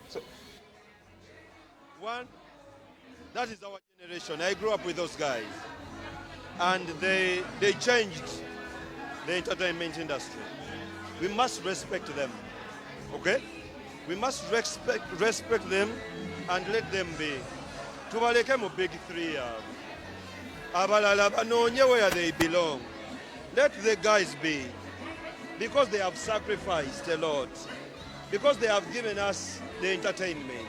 So, one, that is our generation. I grew up with those guys. And they changed the entertainment industry. We must respect them. Okay? We must respect them and let them be. Tubaleke mu big three. Abalala banonye where they belong. Let the guys be. Because they have sacrificed a lot. Because they have given us the entertainment.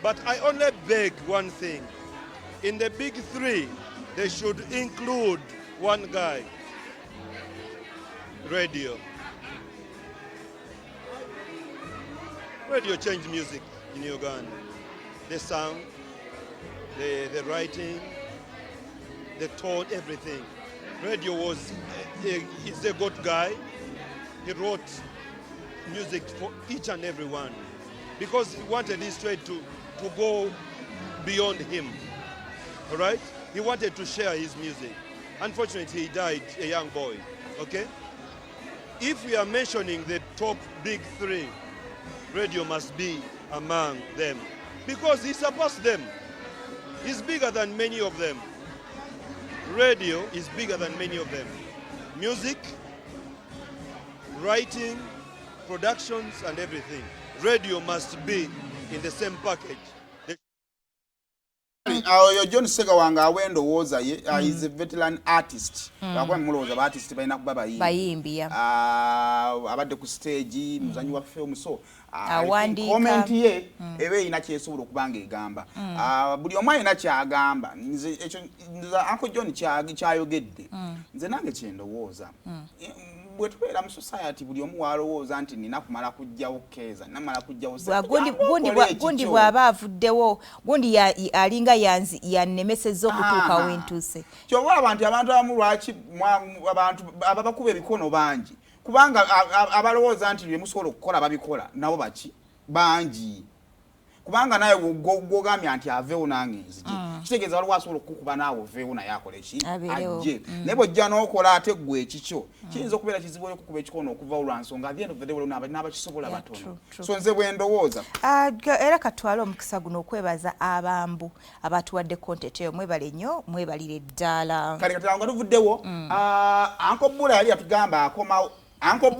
But I only beg one thing. In the big three, they should include one guy. Radio. Radio changed music in Uganda. The sound, the writing, the tone, everything. Radio is a good guy. He wrote music for each and every one because he wanted his trade to go beyond him. All right? He wanted to share his music. Unfortunately, he died a young boy. Okay? If we are mentioning the top big three, radio must be among them because he surpassed them. He's bigger than many of them. Radio is bigger than many of them. Music, writing, productions, and everything. Radio must be in the same package. John Ssegawa nga awendo woza is a veteran artist. Bakwa muloza ba artist bayina kuba bayimbi. Abadde ku stage muzanyi wa film so awandika comment ye ebe ina kyesobola okubanga egamba. Buli omu ayina kyagamba. Nze ekyo Uncle John kyayogedde. Nze nange kyendowooza. Bwe tubeera mu society buli omu walowooza nti nina kumala kujjawo keeza namala kujjawo gundi bw'aba avuddewo gundi alinga yannemesezza okutuuka wentuse kyoba abantu abamu lwaki abantu ababakuba ebikono bangi kubanga abalowooza nti bye musobola okukola babikola nabo baki bangi kubanga naye gwogambye nti aveewo nange nzije kitegeeza waliwo asobola okukuba naawe oveewo naye akole ki ajje naye bw'ojja n'okola ate ggwe ekikyo kiyinza okubeera kizibu okukuba ekikono okuva olwansonga at the end of the day n'abakisobola batono so nze bwe ndowooza era katwala omukisa guno okwebaza abambu abatuwadde content eyo mwebale nnyo mwebalire ddala kale katanga tuvuddewo Uncle Bula yali yatugamba akomawo Uncle